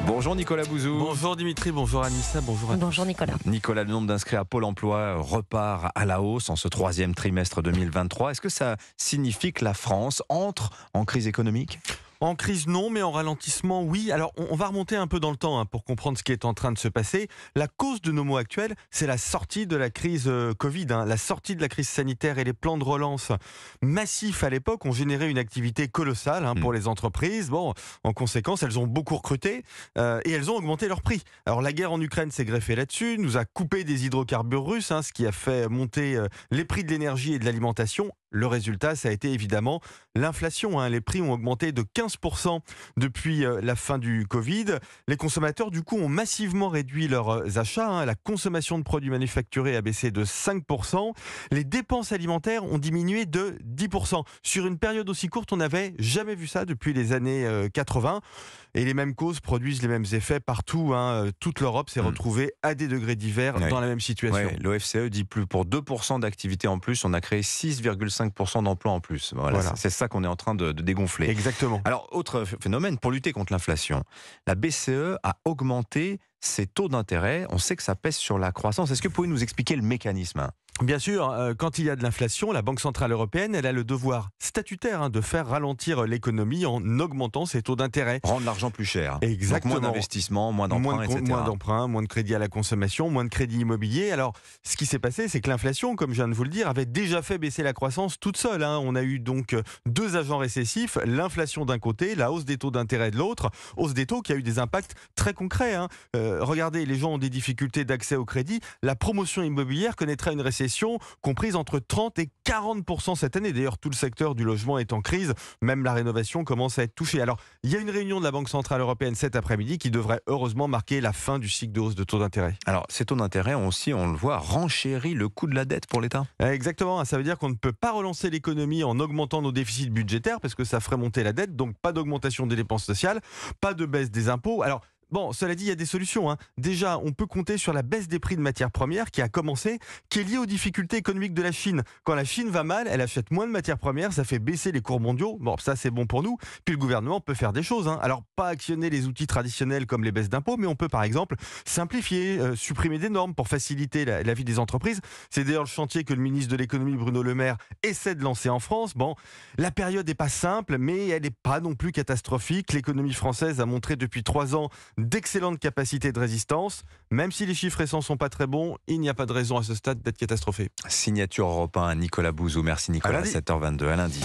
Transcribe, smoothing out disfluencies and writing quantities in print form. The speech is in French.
Bonjour Nicolas Bouzou. Bonjour Dimitri, bonjour Anissa, bonjour à tous. Bonjour Nicolas. Nicolas, le nombre d'inscrits à Pôle emploi repart à la hausse en ce troisième trimestre 2023. Est-ce que ça signifie que la France entre en crise économique ? En crise, non, mais en ralentissement, oui. Alors, on va remonter un peu dans le temps pour comprendre ce qui est en train de se passer. La cause de nos maux actuels, c'est la sortie de la crise Covid, la sortie de la crise sanitaire et les plans de relance massifs à l'époque ont généré une activité colossale pour les entreprises. Bon, en conséquence, elles ont beaucoup recruté et elles ont augmenté leurs prix. Alors, la guerre en Ukraine s'est greffée là-dessus, nous a coupé des hydrocarbures russes, ce qui a fait monter les prix de l'énergie et de l'alimentation. Le résultat, ça a été évidemment l'inflation. Les prix ont augmenté de 15% depuis la fin du Covid. Les consommateurs, du coup, ont massivement réduit leurs achats. La consommation de produits manufacturés a baissé de 5%. Les dépenses alimentaires ont diminué de 10%. Sur une période aussi courte, on n'avait jamais vu ça depuis les années 80. Et les mêmes causes produisent les mêmes effets partout. Toute l'Europe s'est retrouvée à des degrés divers dans la même situation. L'OFCE dit plus pour 2% d'activité en plus, on a créé 6,5% d'emplois en plus. Voilà. C'est ça qu'on est en train de dégonfler. Exactement. Alors, autre phénomène, pour lutter contre l'inflation, la BCE a augmenté ses taux d'intérêt. On sait que ça pèse sur la croissance. Est-ce que vous pouvez nous expliquer le mécanisme ? Bien sûr, quand il y a de l'inflation, la Banque Centrale Européenne, elle a le devoir statutaire de faire ralentir l'économie en augmentant ses taux d'intérêt. Rendre l'argent plus cher. Exactement. Donc moins d'investissement, moins d'emprunts, etc. Moins d'emprunts, moins de crédit à la consommation, moins de crédit immobilier. Alors, ce qui s'est passé, c'est que l'inflation, comme je viens de vous le dire, avait déjà fait baisser la croissance toute seule. On a eu donc deux agents récessifs, l'inflation d'un côté, la hausse des taux d'intérêt de l'autre. Hausse des taux qui a eu des impacts très concrets. Regardez, les gens ont des difficultés d'accès au crédit. La promotion immobilière connaîtra une récession comprise entre 30 et 40% cette année. D'ailleurs, tout le secteur du logement est en crise. Même la rénovation commence à être touchée. Alors, il y a une réunion de la Banque Centrale Européenne cet après-midi qui devrait heureusement marquer la fin du cycle de hausse de taux d'intérêt. Alors, ces taux d'intérêt ont aussi, on le voit, renchéri le coût de la dette pour l'État. Exactement. Ça veut dire qu'on ne peut pas relancer l'économie en augmentant nos déficits budgétaires parce que ça ferait monter la dette. Donc, pas d'augmentation des dépenses sociales, pas de baisse des impôts. Alors, bon, cela dit, il y a des solutions. Déjà, on peut compter sur la baisse des prix de matières premières qui a commencé, qui est liée aux difficultés économiques de la Chine. Quand la Chine va mal, elle achète moins de matières premières, ça fait baisser les cours mondiaux. Bon, ça c'est bon pour nous. Puis le gouvernement peut faire des choses. Alors, pas actionner les outils traditionnels comme les baisses d'impôts, mais on peut par exemple simplifier, supprimer des normes pour faciliter la vie des entreprises. C'est d'ailleurs le chantier que le ministre de l'économie, Bruno Le Maire, essaie de lancer en France. Bon, la période n'est pas simple, mais elle n'est pas non plus catastrophique. L'économie française a montré depuis 3 ans d'excellentes capacités de résistance. Même si les chiffres récents sont pas très bons, il n'y a pas de raison à ce stade d'être catastrophé. Signature Europe 1, Nicolas Bouzou. Merci Nicolas, 7h22 à lundi.